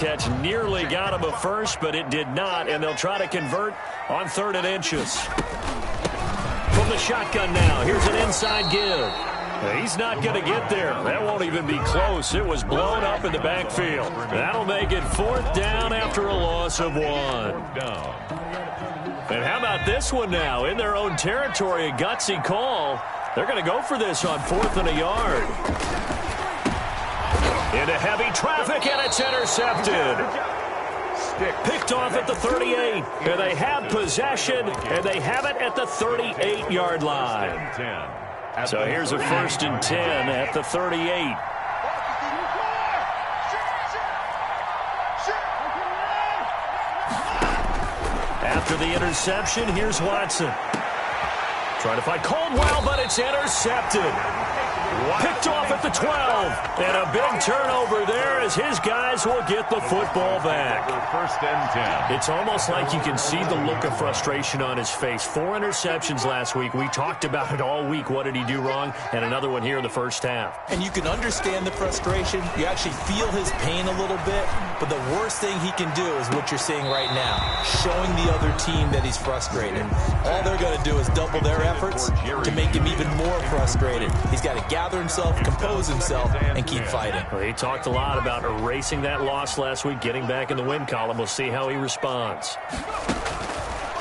Catch nearly got him a first, but it did not, and they'll try to convert on 3rd and inches. From the shotgun now, here's an inside give. He's not going to get there. That won't even be close. It was blown up in the backfield. That'll make it 4th down after a loss of 1. And how about this one now? In their own territory, a gutsy call. They're going to go for this on 4th and a yard. Into heavy traffic, and it's intercepted. Picked off at the 38. And they have possession, and they have it at the 38-yard line. So here's a 1st and 10 at the 38. After the interception, here's Watson. Trying to find Caldwell, but it's intercepted. Picked off at the 12. And a big turnover there as his guys will get the football back. 1st and 10. It's almost like you can see the look of frustration on his face. 4 interceptions last week. We talked about it all week. What did he do wrong? And another one here in the first half. And you can understand the frustration. You actually feel his pain a little bit. But the worst thing he can do is what you're seeing right now, showing the other team that he's frustrated. All they're going to do is double their efforts to make him even more frustrated. He's got to gather himself, compose himself, and keep fighting. Well, he talked a lot about erasing that loss last week, getting back in the win column. We'll see how he responds.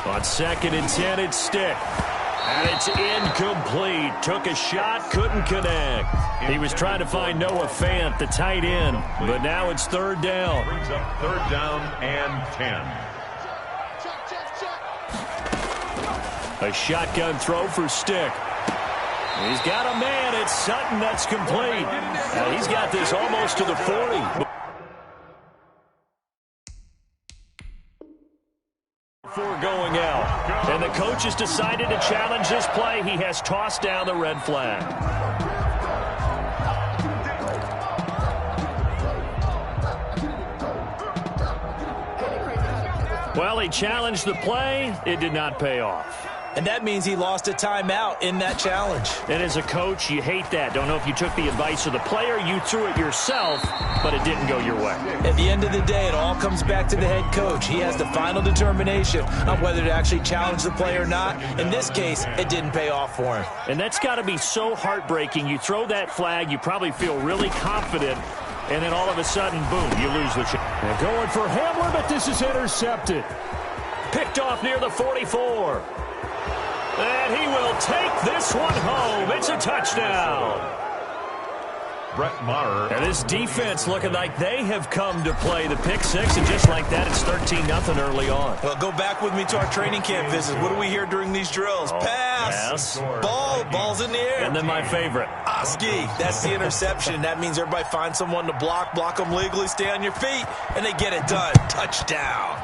On 2nd and 10, it's Stick. And it's incomplete. Took a shot, couldn't connect. He was trying to find Noah Fant, the tight end, but now it's 3rd down. Brings up 3rd down and 10. A shotgun throw for Stick. He's got a man. It's Sutton. That's complete. Now he's got this almost to the 40. Before going out. And the coach has decided to challenge this play. He has tossed down the red flag. Well, he challenged the play. It did not pay off. And that means he lost a timeout in that challenge. And as a coach, you hate that. Don't know if you took the advice of the player, you threw it yourself, but it didn't go your way. At the end of the day, it all comes back to the head coach. He has the final determination on whether to actually challenge the play or not. In this case, it didn't pay off for him. And that's got to be so heartbreaking. You throw that flag, you probably feel really confident, and then all of a sudden, boom, you lose the chance. They're going for Hamler, but this is intercepted. Picked off near the 44. And he will take this one home. It's a touchdown. Brett Maher. And this defense looking like they have come to play the pick six, and just like that, it's 13-0 early on. Well, go back with me to our training camp visit. What do we hear during these drills? Pass. Ball's in the air. And then my favorite. Oski. That's the interception. That means everybody finds someone to block them legally, stay on your feet, and they get it done. Touchdown.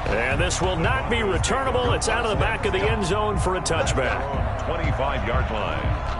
And this will not be returnable. It's out of the back of the end zone for a touchback. 25-yard line.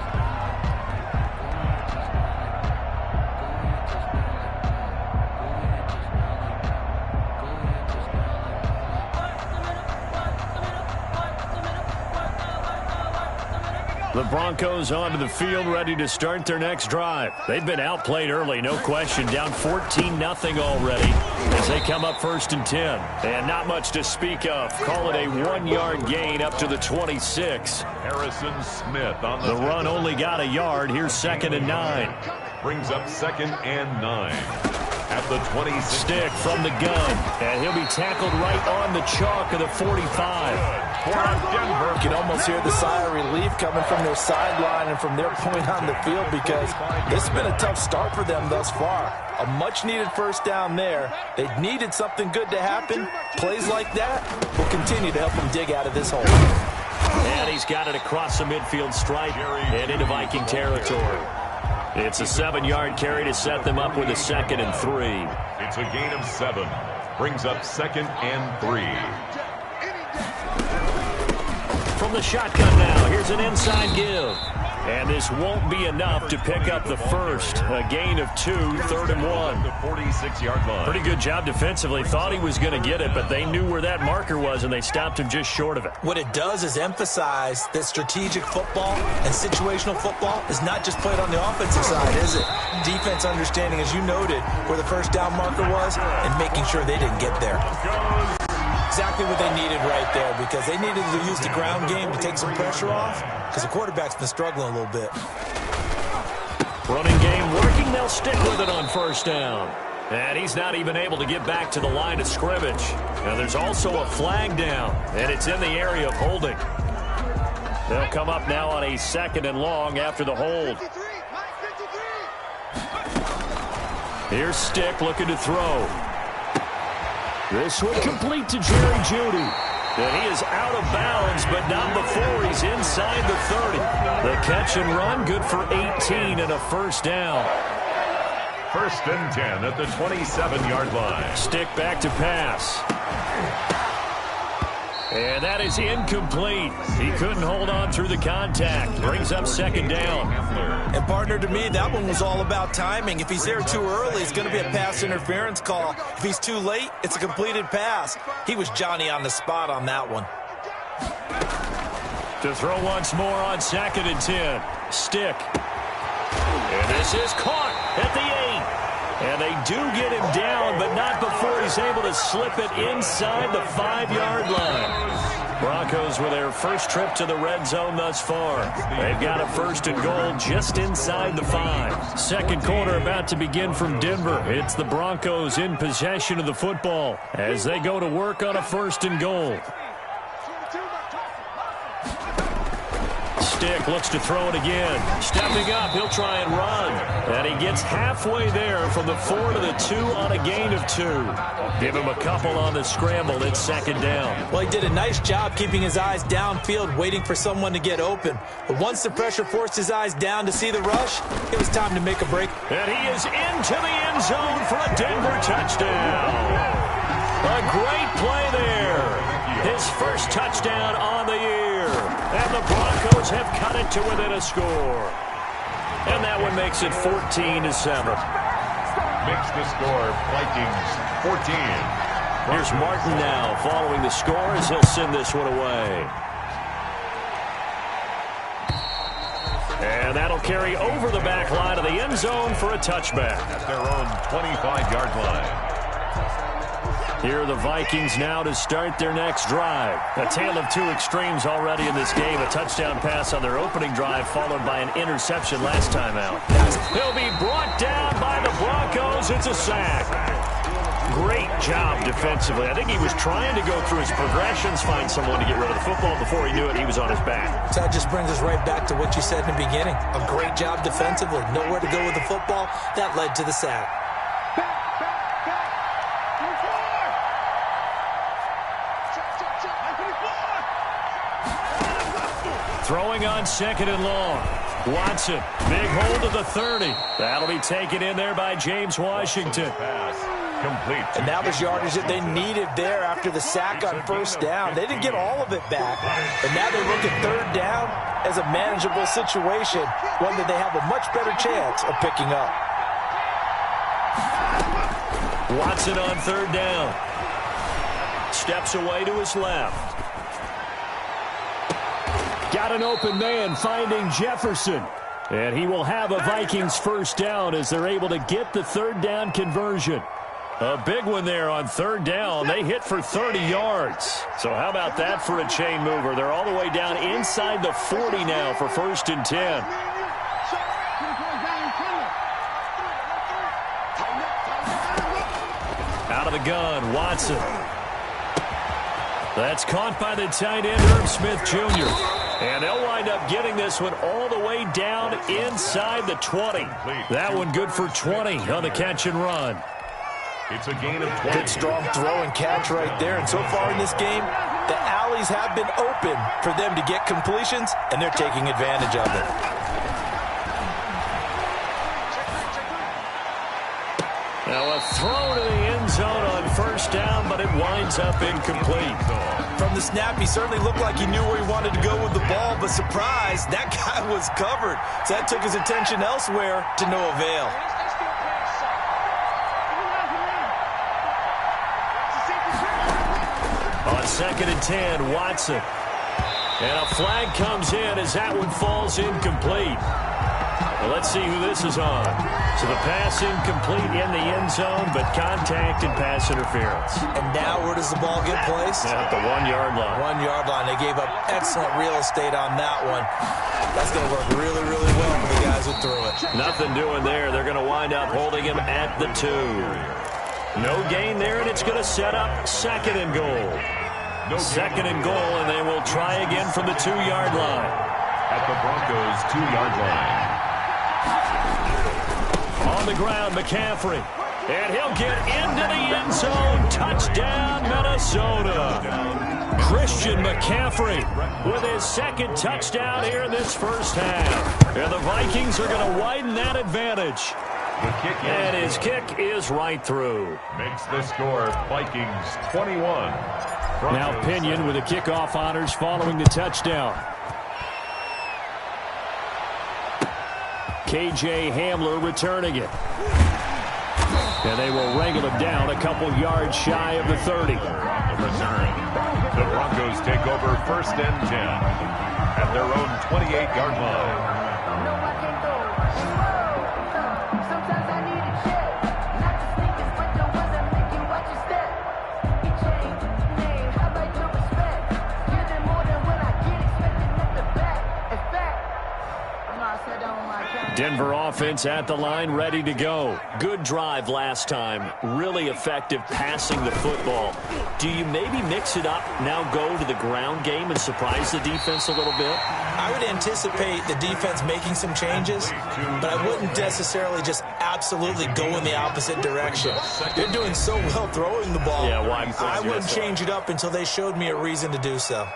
The Broncos onto the field, ready to start their next drive. They've been outplayed early, no question. Down 14-0 already as they come up 1st and 10. And not much to speak of. Call it a 1-yard gain up to the 26. Harrison Smith on The run only got a yard. Here's 2nd and 9. Brings up 2nd and 9. At the 26. Stick from the gun. And he'll be tackled right on the chalk of the 45. Denver. You can almost hear the sigh of relief coming from their sideline and from their point on the field, because this has been a tough start for them thus far. A much-needed first down there. They needed something good to happen. Plays like that will continue to help them dig out of this hole. And he's got it across the midfield stripe and into Viking territory. It's a 7-yard carry to set them up with a 2nd and 3. It's a gain of 7. Brings up 2nd and 3. From the shotgun now, here's an inside give. And this won't be enough to pick up the first. A gain of 2, 3rd and 1. The 46-yard line. Pretty good job defensively. Thought he was going to get it, but they knew where that marker was, and they stopped him just short of it. What it does is emphasize that strategic football and situational football is not just played on the offensive side, is it? Defense understanding, as you noted, where the first down marker was and making sure they didn't get there. Exactly what they needed right there, because they needed to use the ground game to take some pressure off, because the quarterback's been struggling a little bit. Running game working. They'll stick with it on first down. And he's not even able to get back to the line of scrimmage. Now there's also a flag down, and it's in the area of holding. They'll come up now on a 2nd and long after the hold. Here's Stick looking to throw. This one complete to Jerry Jeudy. And he is out of bounds, but not before he's inside the 30. The catch and run, good for 18 and a first down. 1st and 10 at the 27-yard line. Stick back to pass. And that is incomplete. He couldn't hold on through the contact. Brings up 2nd down. And partner, to me, that one was all about timing. If he's there too early, it's going to be a pass interference call. If he's too late, it's a completed pass. He was Johnny on the spot on that one. To throw once more on 2nd and 10. Stick. And this is caught at the 8. And they do get him down, but not before he's able to slip it inside the 5-yard line. Broncos with their first trip to the red zone thus far. They've got a 1st and goal just inside the 5. Second quarter about to begin from Denver. It's the Broncos in possession of the football as they go to work on a 1st and goal. Stick looks to throw it again. Stepping up, he'll try and run. And he gets halfway there from the 4 to the 2 on a gain of 2. Give him a couple on the scramble. It's 2nd down. Well, he did a nice job keeping his eyes downfield, waiting for someone to get open. But once the pressure forced his eyes down to see the rush, it was time to make a break. And he is into the end zone for a Denver touchdown. A great play there. His first touchdown on the year. And the Broncos have cut it to within a score. And that one makes it 14-7. Makes the score Vikings 14. Here's Martin now following the score as he'll send this one away. And that'll carry over the back line of the end zone for a touchback. At their own 25-yard line. Here are the Vikings now to start their next drive. A tale of two extremes already in this game. A touchdown pass on their opening drive followed by an interception last time out. He'll be brought down by the Broncos. It's a sack. Great job defensively. I think he was trying to go through his progressions, find someone to get rid of the football. Before he knew it, he was on his back. So that just brings us right back to what you said in the beginning. A great job defensively. Nowhere to go with the football. That led to the sack. Throwing on 2nd and long. Watson, big hold of the 30. That'll be taken in there by James Washington. Pass complete. And that was yardage that they needed there after the sack on first down. They didn't get all of it back, but now they look at 3rd down as a manageable situation, one that they have a much better chance of picking up. Watson on 3rd down. Steps away to his left. Got an open man finding Jefferson. And he will have a Vikings first down as they're able to get the 3rd down conversion. A big one there on 3rd down. They hit for 30 yards. So how about that for a chain mover? They're all the way down inside the 40 now for 1st and 10. Out of the gun, Watson. That's caught by the tight end, Herb Smith Jr. And they'll wind up getting this one all the way down inside the 20. That one good for 20 on the catch and run. It's a gain of 20. Good strong throw and catch right there. And so far in this game, the alleys have been open for them to get completions, and they're taking advantage of it. Now a throw to the end zone on first down, but it winds up incomplete. From the snap, he certainly looked like he knew where he wanted to go with the ball, but surprise, that guy was covered. So that took his attention elsewhere to no avail. On 2nd and 10, Watson. And a flag comes in as that one falls incomplete. Well, let's see who this is on. So the pass incomplete in the end zone, but contact and pass interference. And now where does the ball get placed? At the 1-yard line. 1-yard line. They gave up excellent real estate on that one. That's going to work really, really well for the guys who threw it. Nothing doing there. They're going to wind up holding him at the 2. No gain there, and it's going to set up 2nd and goal. 2nd and goal, and they will try again from the 2-yard line. At the Broncos' 2-yard line. On the ground, McCaffrey. And he'll get into the end zone. Touchdown, Minnesota. Christian McCaffrey with his 2nd touchdown here in this first half. And the Vikings are going to widen that advantage. And his kick is right through. Makes the score Vikings 21. Now Pinion with the kickoff honors following the touchdown. K.J. Hamler returning it. And they will wrangle him down a couple yards shy of the 30. The Broncos take over 1st and 10 at their own 28-yard line. Denver offense at the line, ready to go. Good drive last time. Really effective passing the football. Do you maybe mix it up, now go to the ground game and surprise the defense a little bit? I would anticipate the defense making some changes, but I wouldn't necessarily just absolutely go in the opposite direction. They're doing so well throwing the ball. Yeah, why? I wouldn't change it up until they showed me a reason to do so.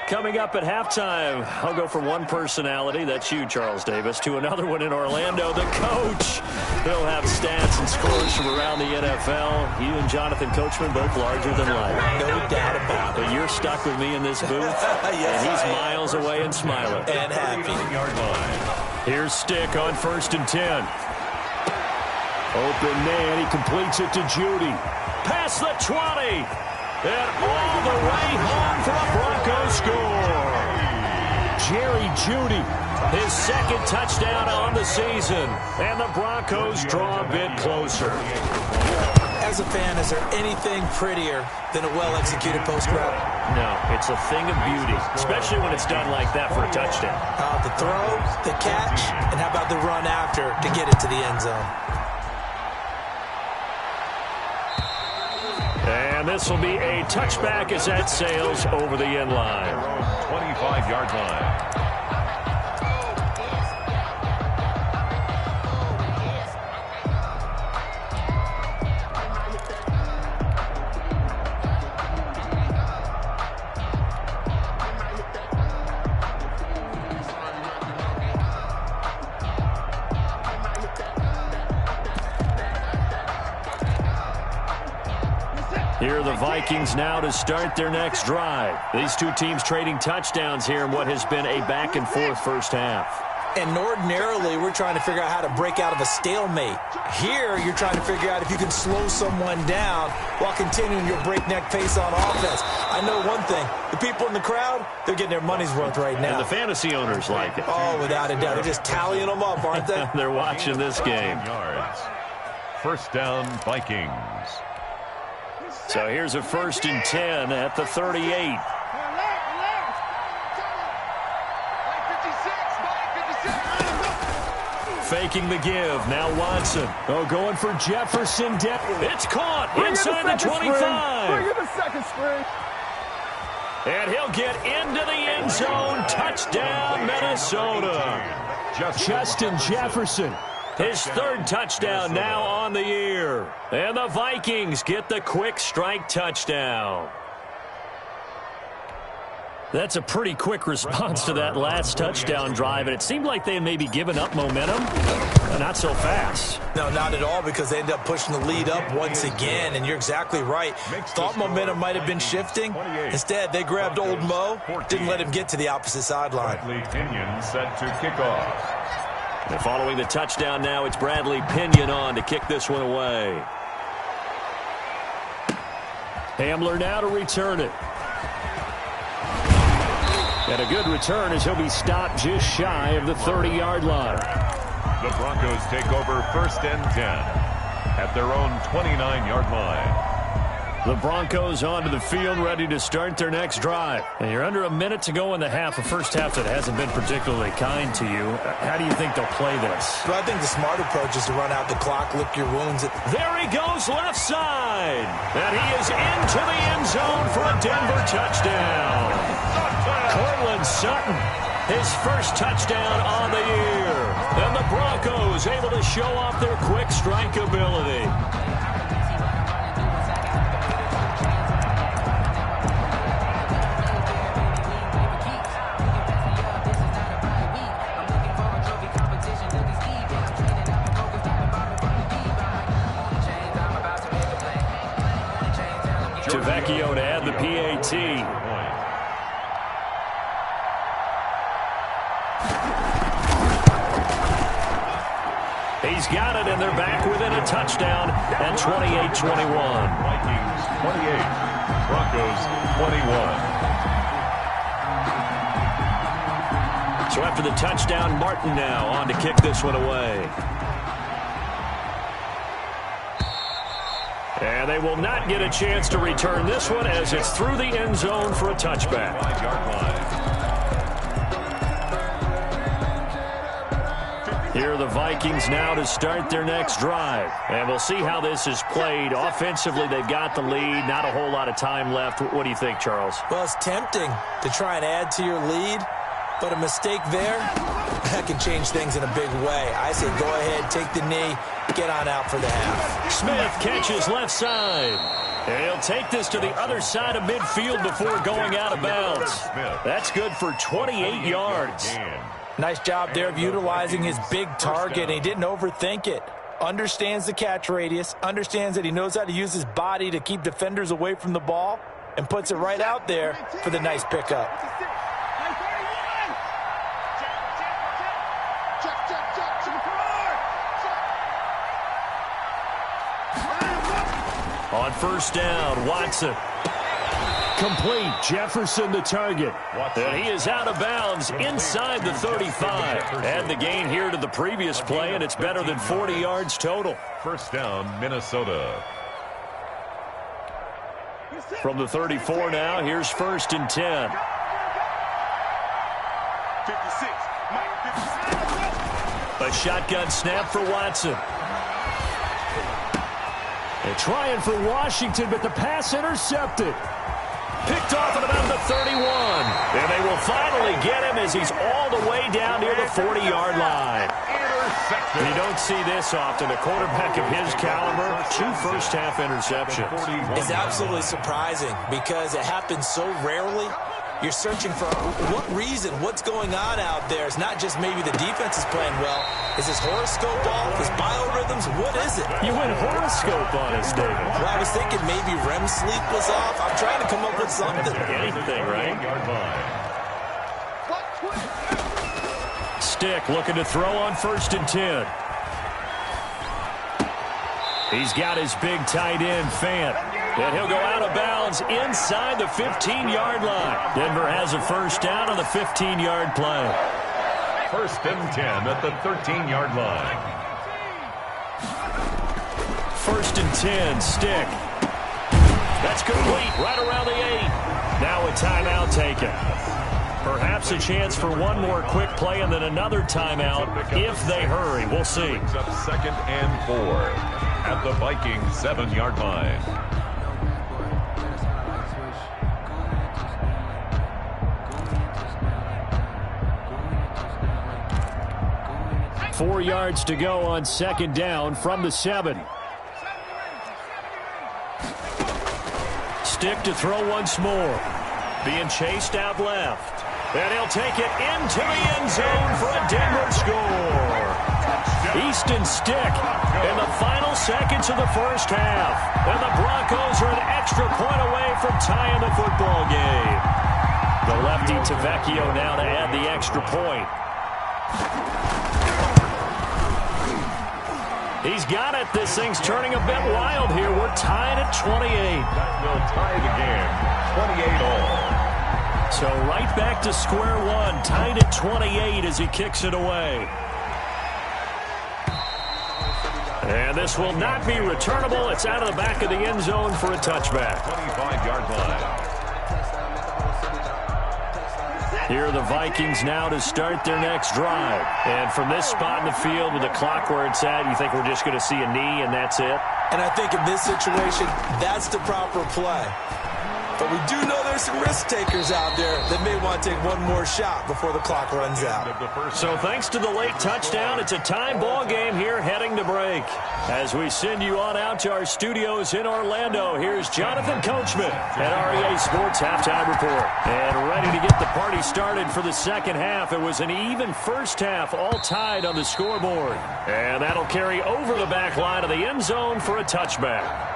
Coming up at halftime, I'll go from one personality, that's you, Charles Davis, to another one in Orlando, the coach. They'll have stats and scores from around the NFL. You and Jonathan Coachman, both larger than life. No doubt about it. But you're stuck with me in this booth, yes, and he's miles away and smiling. And happy. Here's Stick on 1st and 10. Open man, he completes it to Judy. Past the 20. And all the way home for the Broncos score. Jerry Jeudy, his 2nd touchdown on the season. And the Broncos draw a bit closer. As a fan, is there anything prettier than a well-executed post route? No, it's a thing of beauty, especially when it's done like that for a touchdown. The throw, the catch, and how about the run after to get it to the end zone? And this will be a touchback as that sails over the end line. 25-yard line. Here are the Vikings now to start their next drive. These two teams trading touchdowns here in what has been a back-and-forth first half. And ordinarily, we're trying to figure out how to break out of a stalemate. Here, you're trying to figure out if you can slow someone down while continuing your breakneck pace on offense. I know one thing. The people in the crowd, they're getting their money's worth right now. And the fantasy owners like it. Oh, without a doubt. They're just tallying them up, aren't they? They're watching this game. Yards. First down, Vikings. So here's a 1st and 10 at the 38. Faking the give. Now Watson. Oh, going for Jefferson. It's caught inside the 25. Bring in the second string. And he'll get into the end zone. Touchdown, Minnesota. Justin Jefferson His third touchdown now on the year. And the Vikings get the quick strike touchdown. That's a pretty quick response to that last touchdown drive, and it seemed like they had maybe given up momentum. Not so fast. No, not at all, because they ended up pushing the lead up once again, and you're exactly right. Thought momentum might have been shifting. Instead, they grabbed old Mo, didn't let him get to the opposite sideline. Bradley Pinion set to kick off. And following the touchdown now, it's Bradley Pinion on to kick this one away. Hamler now to return it. And a good return as he'll be stopped just shy of the 30-yard line. The Broncos take over 1st and 10 at their own 29-yard line. The Broncos onto the field, ready to start their next drive. And you're under a minute to go in the half, a first half that hasn't been particularly kind to you. How do you think they'll play this? Well, I think the smart approach is to run out the clock, lick your wounds. There he goes, left side. And he is into the end zone for a Denver touchdown. Cortland Sutton, his first touchdown on the year. And the Broncos able to show off their quick strike ability. Vecchio to add the PAT. He's got it, and they're back within a touchdown and 28-21. Vikings 28, Broncos 21. So after the touchdown, Martin now on to kick this one away. And they will not get a chance to return this one as it's through the end zone for a touchback. 5-yard line. Here are the Vikings now to start their next drive. And we'll see how this is played. Offensively, they've got the lead. Not a whole lot of time left. What do you think, Charles? Well, it's tempting to try and add to your lead, but a mistake there, that can change things in a big way. I say go ahead, take the knee, get on out for the half. Smith catches left side. And he'll take this to the other side of midfield before going out of bounds. That's good for 28 yards. Nice job there of utilizing his big target. He didn't overthink it. Understands the catch radius, understands that he knows how to use his body to keep defenders away from the ball, and puts it right out there for the nice pickup. On first down, Watson. Complete. Jefferson the target. And he is out of bounds inside the 35. Add the gain here to the previous play, and it's better than 40 yards total. First down, Minnesota. From the 34 now, here's 1st and 10. 56. A shotgun snap for Watson. They're trying for Washington, but the pass intercepted. Picked off at about the 31. And they will finally get him as he's all the way down near the 40-yard line. You don't see this often. A quarterback of his caliber, 2 first-half interceptions. It's absolutely surprising because it happens so rarely. You're searching for what reason, what's going on out there. It's not just maybe the defense is playing well. Is his horoscope off? His biorhythms? What is it? You went horoscope on us, David. Well, I was thinking maybe REM sleep was off. I'm trying to come up with something. Anything, right? Stick looking to throw on 1st and 10. He's got his big tight end, Fant. And he'll go out of bounds inside the 15-yard line. Denver has a first down on the 15-yard play. 1st and 10 at the 13-yard line. 1st and 10, Stick. That's complete right around the 8. Now a timeout taken. Perhaps a chance for one more quick play and then another timeout if they hurry. We'll see. Up 2nd and 4 at the Vikings 7-yard line. 4 yards to go on second down from the 7. Stick to throw once more. Being chased out left. And he'll take it into the end zone for a Denver score. Easton Stick in the final seconds of the first half. And the Broncos are an extra point away from tying the football game. The lefty Tavecchio now to add the extra point. He's got it. This thing's turning a bit wild here. We're tied at 28. That will tie the game. 28 all. So right back to square one. Tied at 28 as he kicks it away. And this will not be returnable. It's out of the back of the end zone for a touchback. 25-yard line. Here are the Vikings now to start their next drive. And from this spot in the field with the clock where it's at, you think we're just going to see a knee and that's it? And I think in this situation, that's the proper play. But we do know there's some risk takers out there that may want to take one more shot before the clock runs out. So thanks to the late touchdown, it's a time ball game here heading to break. As we send you on out to our studios in Orlando, here's Jonathan Coachman at REA Sports Halftime Report. And ready to get the party started for the second half. It was an even first half, all tied on the scoreboard. And that'll carry over the back line of the end zone for a touchback.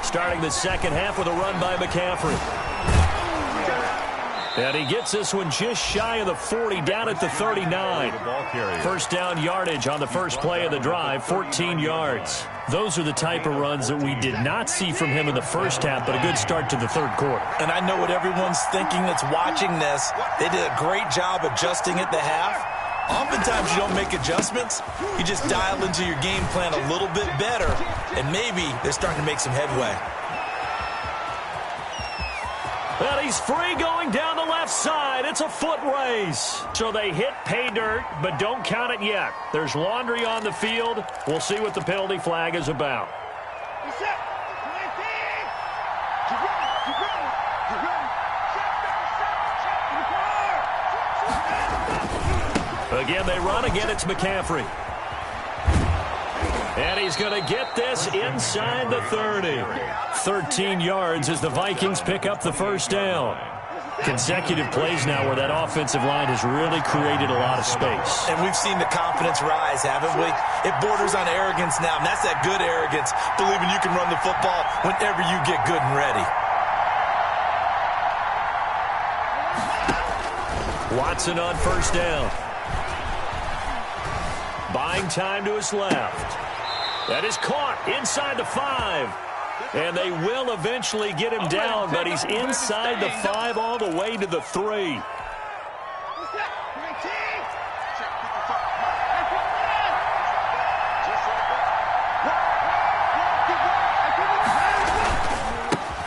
Starting the second half with a run by McCaffrey. And he gets this one just shy of the 40, down at the 39. First down yardage on the first play of the drive, 14 yards. Those are the type of runs that we did not see from him in the first half, but a good start to the third quarter. And I know what everyone's thinking that's watching this. They did a great job adjusting at the half. Oftentimes you don't make adjustments. You just dial into your game plan a little bit better, and maybe they're starting to make some headway. Well, he's free going down the left side. It's a foot race. So they hit pay dirt, but don't count it yet. There's laundry on the field. We'll see what the penalty flag is about. Again, they run. Again, it's McCaffrey. And he's going to get this inside the 30. 13 yards as the Vikings pick up the first down. Consecutive plays now where that offensive line has really created a lot of space. And we've seen the confidence rise, haven't we? It borders on arrogance now, and that's that good arrogance, believing you can run the football whenever you get good and ready. Watson on first down. Buying time to his left. That is caught inside the 5. And they will eventually get him down, but he's inside the 5 all the way to the 3.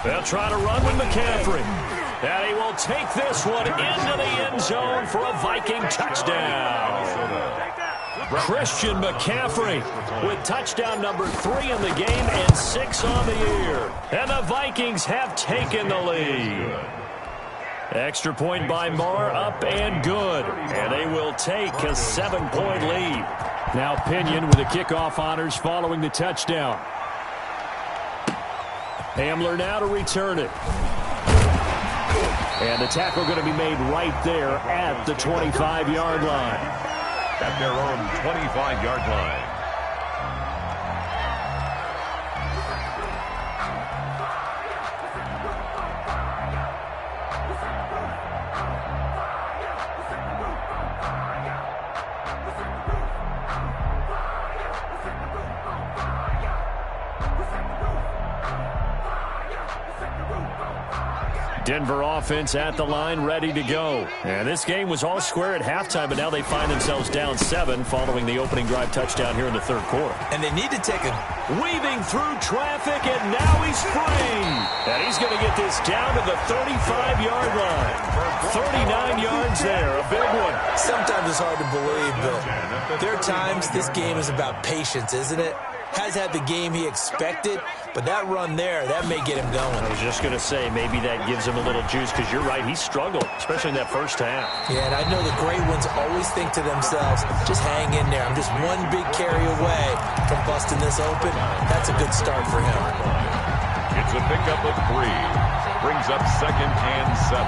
They'll try to run with McCaffrey. And he will take this one into the end zone for a Viking touchdown. Christian McCaffrey with touchdown number 3 in the game and 6 on the year. And the Vikings have taken the lead. Extra point by Marr, up and good. And they will take a 7-point lead. Now Pinion with the kickoff honors following the touchdown. Hamler now to return it. And the tackle going to be made right there at the 25-yard line. At their own 25-yard line. Denver offense at the line, ready to go. And this game was all square at halftime, but now they find themselves down 7 following the opening drive touchdown here in the third quarter. And they need to take a... Weaving through traffic, and now he's free. And he's going to get this down to the 35-yard line. 39 yards there, a big one. Sometimes it's hard to believe, but there are times this game is about patience, isn't it? Has had the game he expected, but that run there, that may get him going. I was just going to say, maybe that gives him a little juice, because you're right, he struggled, especially in that first half. Yeah, and I know the great ones always think to themselves, just hang in there. I'm just one big carry away from busting this open. That's a good start for him. It's a pickup of 3. Brings up 2nd and 7.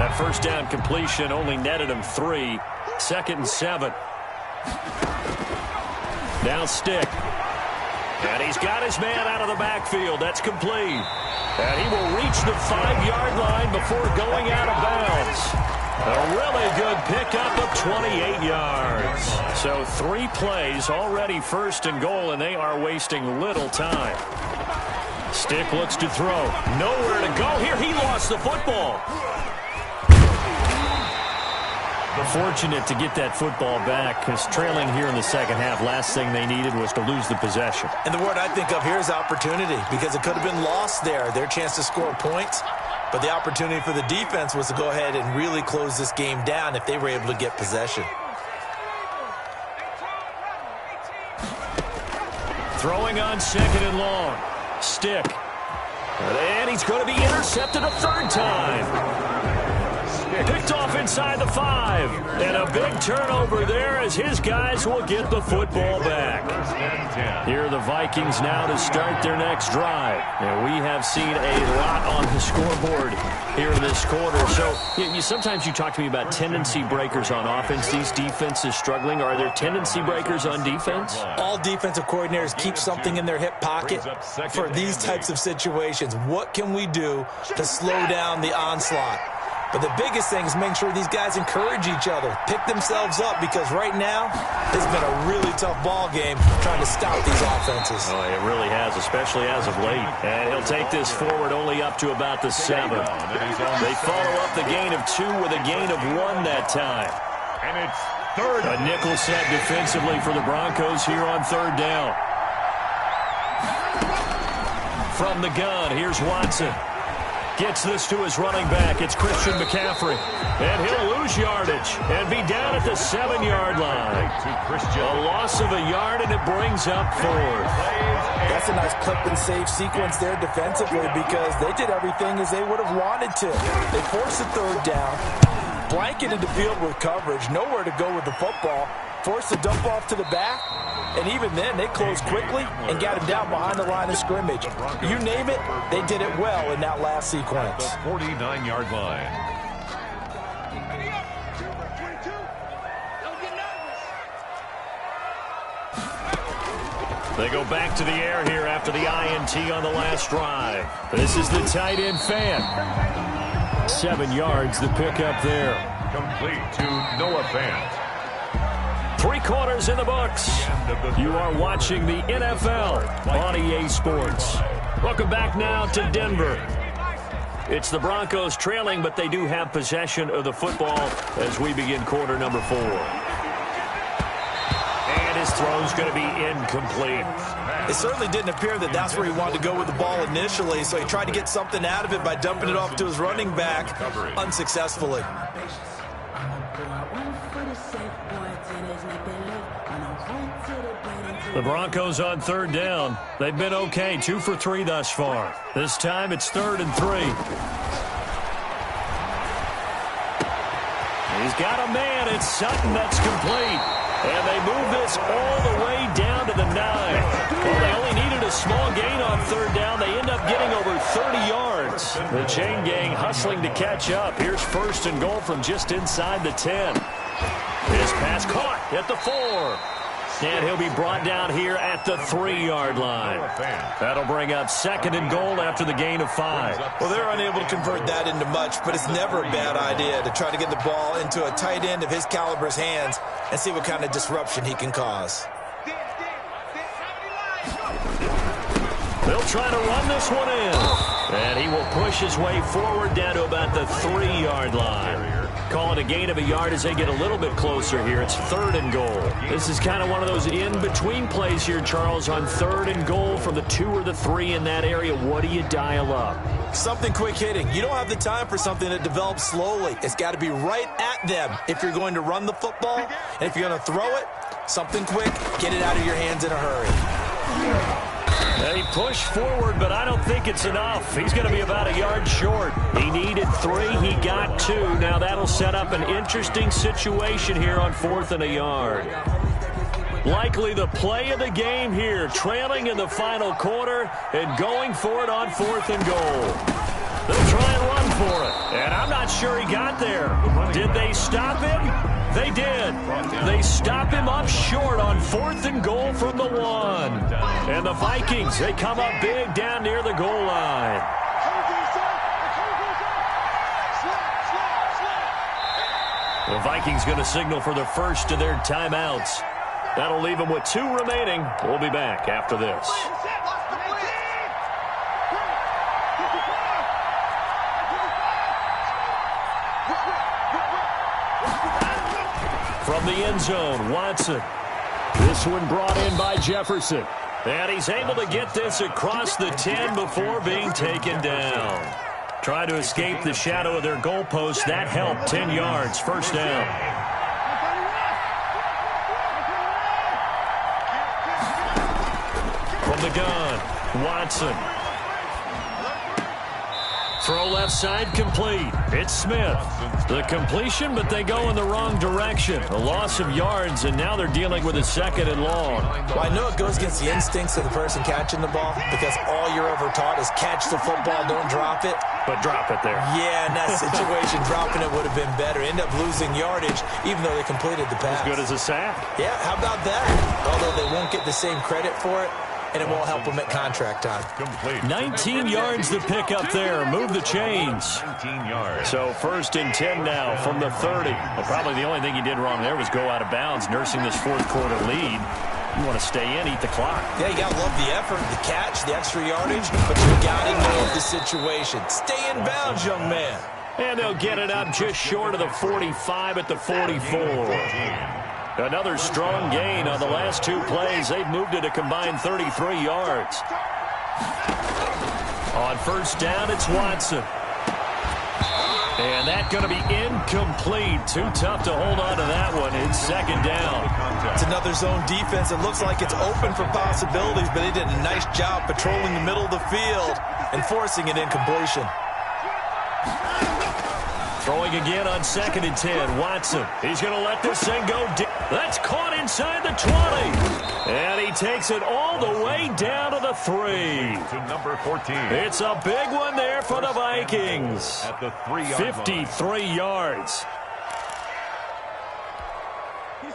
That first down completion only netted him 3. 2nd and 7. Now Stick. And he's got his man out of the backfield. That's complete. And he will reach the 5-yard line before going out of bounds. A really good pickup of 28 yards. So 3 plays, already 1st and goal, and they are wasting little time. Stick looks to throw. Nowhere to go here. He lost the football. Fortunate to get that football back, because trailing here in the second half, last thing they needed was to lose the possession. And the word I think of here is opportunity, because it could have been lost there, their chance to score points. But the opportunity for the defense was to go ahead and really close this game down if they were able to get possession. Throwing on 2nd and long. Stick. And he's going to be intercepted a 3rd time. Picked off inside the 5. And a big turnover there as his guys will get the football back. Here are the Vikings now to start their next drive. And we have seen a lot on the scoreboard here in this quarter. So sometimes you talk to me about tendency breakers on offense. These defenses struggling. Are there tendency breakers on defense? All defensive coordinators keep something in their hip pocket for these types of situations. What can we do to slow down the onslaught? But the biggest thing is making sure these guys encourage each other, pick themselves up, because right now it's been a really tough ball game trying to stop these offenses. Oh, it really has, especially as of late. And he'll take this forward only up to about the 7. They follow up the gain of 2 with a gain of 1 that time. And it's 3rd. A nickel set defensively for the Broncos here on 3rd down. From the gun, here's Watson. Gets this to his running back. It's Christian McCaffrey. And he'll lose yardage and be down at the 7-yard line. A loss of a yard, and it brings up 4th. That's a nice clip and save sequence there defensively, because they did everything as they would have wanted to. They forced the 3rd down, blanketed the field with coverage, nowhere to go with the football, forced the dump off to the back, and even then they closed quickly and got him down behind the line of scrimmage. You name it, they did it well in that last sequence. The 49-yard line. They go back to the air here after the INT on the last drive. This is the tight end Fan. 7 yards, the pickup there. Complete to Noah Fant. 3 quarters in the books. You are watching the NFL on EA Sports. Welcome back now to Denver. It's the Broncos trailing, but they do have possession of the football as we begin quarter number 4. And his throw's going to be incomplete. It certainly didn't appear that that's where he wanted to go with the ball initially, so he tried to get something out of it by dumping it off to his running back unsuccessfully. The Broncos on 3rd down. They've been okay, 2 for 3 thus far. This time it's 3rd and 3. He's got a man. It's Sutton. That's complete. And they move this all the way down to the 9. Well, they only needed a small gain on 3rd down. They end up getting over 30 yards. The chain gang hustling to catch up. Here's 1st and goal from just inside the 10. His pass caught at the 4. And he'll be brought down here at the 3-yard line. That'll bring up 2nd and goal after the gain of 5. Well, they're unable to convert that into much, but it's never a bad idea to try to get the ball into a tight end of his caliber's hands and see what kind of disruption he can cause. They'll try to run this one in. And he will push his way forward down to about the 3-yard line. Call it a gain of a yard as they get a little bit closer here. It's 3rd and goal. This is kind of one of those in-between plays here, Charles, on 3rd and goal from the 2 or the 3 in that area. What do you dial up? Something quick hitting. You don't have the time for something that develops slowly. It's got to be right at them if you're going to run the football. And if you're going to throw it, something quick, get it out of your hands in a hurry. He pushed forward, but I don't think it's enough. He's going to be about a yard short. He needed 3. He got 2. Now that'll set up an interesting situation here on 4th and a yard. Likely the play of the game here, trailing in the final quarter and going for it on 4th and goal. They'll try and run for it, and I'm not sure he got there. Did they stop him? They did. They stop him up short on 4th and goal from the 1. And the Vikings, they come up big down near the goal line. The Vikings going to signal for the first of their timeouts. That'll leave them with 2 remaining. We'll be back after this. From the end zone, Watson. This one brought in by Jefferson. And he's able to get this across the 10 before being taken down. Trying to escape the shadow of their goalpost. That helped. 10 yards, first down. From the gun, Watson. Throw left side complete. It's Smith. The completion, but they go in the wrong direction. A loss of yards, and now they're dealing with a 2nd and long. Well, I know it goes against the instincts of the person catching the ball because all you're ever taught is catch the football, don't drop it. But drop it there. Yeah, in that situation, dropping it would have been better. End up losing yardage, even though they completed the pass. As good as a sack. Yeah, how about that? Although they won't get the same credit for it, and it won't help them at contract time. 19 yards to pick up there. Move the chains. 19 yards. So 1st and 10 now from the 30. Well, probably the only thing he did wrong there was go out of bounds, nursing this 4th quarter lead. You want to stay in, eat the clock. Yeah, you got to love the effort, the catch, the extra yardage, but you got to know the situation. Stay in bounds, young man. And they'll get it up just short of the 45 at the 44. Another strong gain on the last 2 plays. They've moved it a combined 33 yards. On 1st down, it's Watson. And that's going to be incomplete. Too tough to hold on to that one. It's 2nd down. It's another zone defense. It looks like it's open for possibilities, but they did a nice job patrolling the middle of the field and forcing an incompletion. Throwing again on 2nd and 10. Watson. He's going to let this thing go deep. That's caught inside the 20. And he takes it all the way down to the 3. To number 14. It's a big one there for the Vikings. At the 3-yard 53 yards.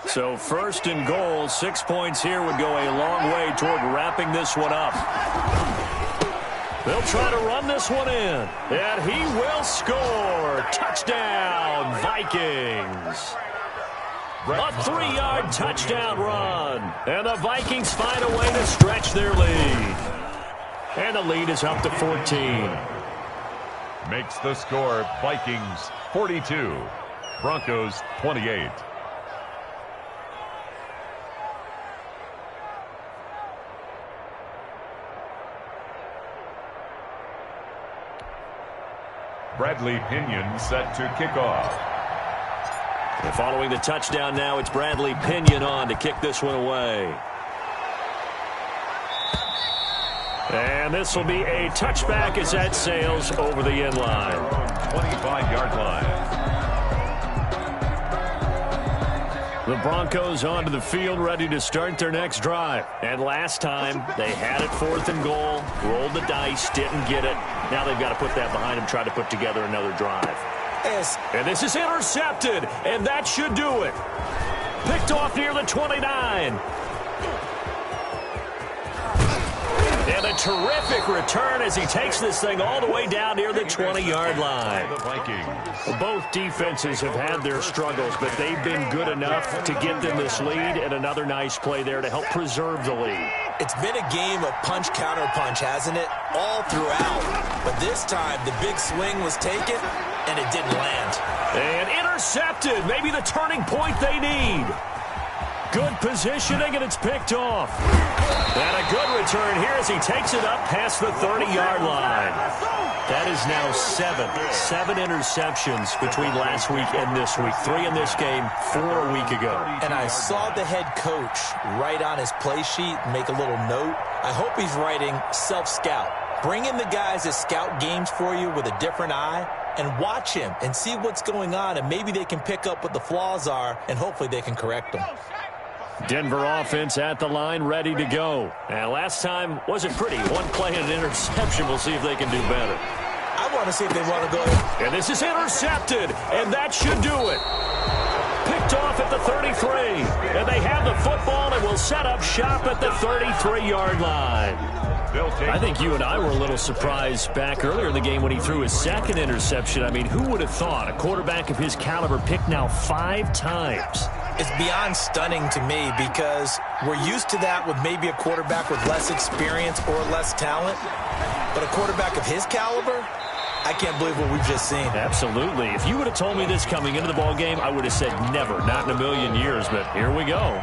So 1st and goal. 6 points here would go a long way toward wrapping this one up. They'll try to run this one in. And he will score. Touchdown, Vikings. A 3-yard touchdown run. And the Vikings find a way to stretch their lead. And the lead is up to 14. Makes the score Vikings 42, Broncos 28. Bradley Pinion set to kick off. And following the touchdown now, it's Bradley Pinion on to kick this one away. And this will be a touchback as that sails over the end line. 25-yard line. The Broncos onto the field, ready to start their next drive. And last time, they had it 4th and goal, rolled the dice, didn't get it. Now they've got to put that behind them, try to put together another drive. Yes. And this is intercepted, and that should do it. Picked off near the 29. And a terrific return as he takes this thing all the way down near the 20-yard line. The Vikings. Both defenses have had their struggles, but they've been good enough to get them this lead, and another nice play there to help preserve the lead. It's been a game of punch-counter-punch, hasn't it? All throughout. But this time, the big swing was taken, and it didn't land. And intercepted. Maybe the turning point they need. Good positioning, and it's picked off. And a good return here as he takes it up past the 30-yard line. That is now seven interceptions between last week and this week. 3 in this game, 4 a week ago. And I saw the head coach write on his play sheet, make a little note. I hope he's writing self-scout. Bring in the guys that scout games for you with a different eye and watch him and see what's going on, and maybe they can pick up what the flaws are, and hopefully they can correct them. Denver offense at the line, ready to go. And last time wasn't pretty. One play and an interception. We'll see if they can do better. I want to see if they want to go. And this is intercepted, and that should do it. Picked off at the 33. And they have the football and will set up shop at the 33-yard line. I think you and I were a little surprised back earlier in the game when he threw his second interception. I mean, who would have thought a quarterback of his caliber picked now 5 times? It's beyond stunning to me because we're used to that with maybe a quarterback with less experience or less talent. But a quarterback of his caliber, I can't believe what we've just seen. Absolutely. If you would have told me this coming into the ball game, I would have said never, not in a million years. But here we go.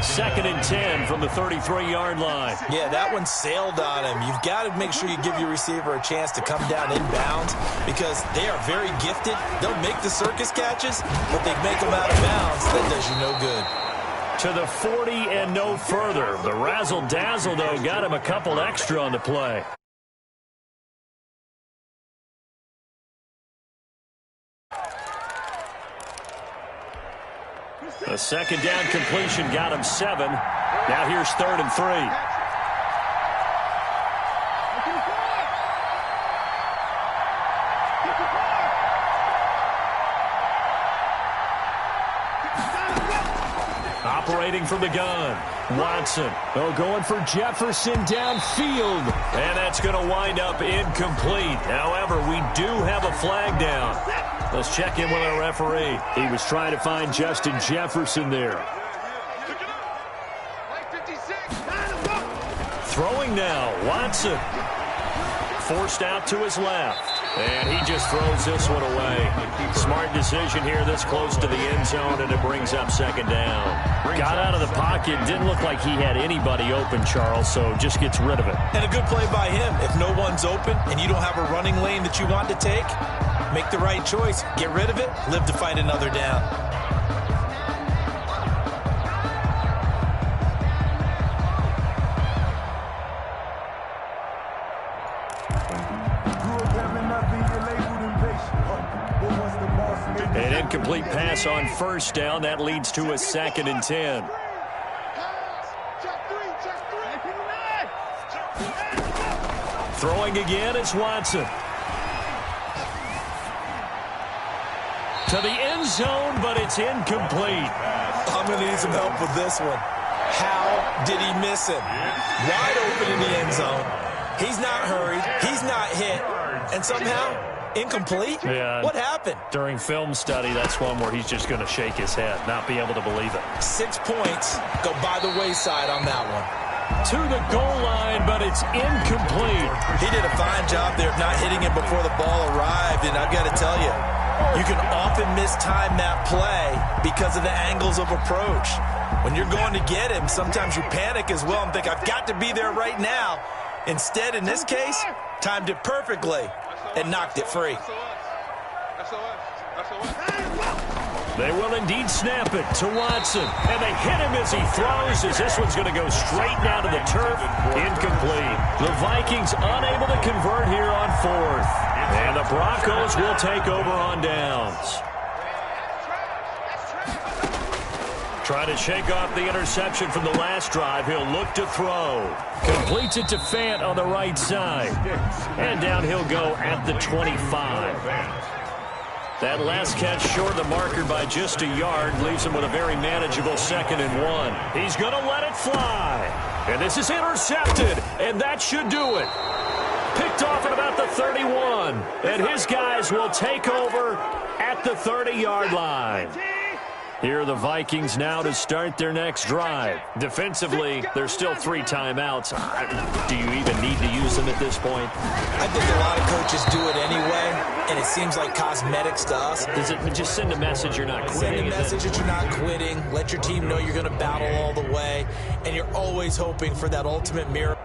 Second and 10 from the 33-yard line. Yeah, that one sailed on him. You've got to make sure you give your receiver a chance to come down inbounds because they are very gifted. They'll make the circus catches, but they make them out of bounds. That does you no good. To the 40 and no further. The razzle-dazzle, though, got him a couple extra on the play. A second down completion got him 7. Now here's 3rd and 3. Operating from the gun. Watson. Oh, going for Jefferson downfield. And that's going to wind up incomplete. However, we do have a flag down. Let's check in with our referee. He was trying to find Justin Jefferson there. Throwing now, Watson. Forced out to his left. And he just throws this one away. Smart decision here this close to the end zone, and it brings up 2nd down. Got out of the pocket. Didn't look like he had anybody open, Charles, so just gets rid of it. And a good play by him. If no one's open and you don't have a running lane that you want to take, make the right choice. Get rid of it. Live to fight another down. An incomplete pass on 1st down. That leads to a 2nd and 10. Throwing again, it's Watson. To the end zone, but it's incomplete. I'm going to need some help with this one. How did he miss him? Wide open in the end zone. He's not hurried. He's not hit. And somehow, incomplete? Yeah. What happened? During film study, that's one where he's just going to shake his head, not be able to believe it. 6 points go by the wayside on that one. To the goal line, but it's incomplete. He did a fine job there of not hitting him before the ball arrived, and I've got to tell you, you can often mistime that play because of the angles of approach. When you're going to get him, sometimes you panic as well and think, I've got to be there right now. Instead, in this case, timed it perfectly and knocked it free. They will indeed snap it to Watson. And they hit him as he throws, as this one's going to go straight down to the turf. Incomplete. The Vikings unable to convert here on 4th. And the Broncos will take over on downs. Trying to shake off the interception from the last drive. He'll look to throw. Completes it to Fant on the right side. And down he'll go at the 25. That last catch short of the marker by just a yard leaves him with a very manageable 2nd and 1. He's going to let it fly. And this is intercepted. And that should do it. Picked off at about the 31. And his guys will take over at the 30-yard line. Here are the Vikings now to start their next drive. Defensively, there's still 3 timeouts. Do you even need to use them at this point? I think a lot of coaches do it anyway, and it seems like cosmetics to us. Does it just send a message you're not quitting? Send a message that you're not quitting. Let your team know you're going to battle all the way, and you're always hoping for that ultimate miracle.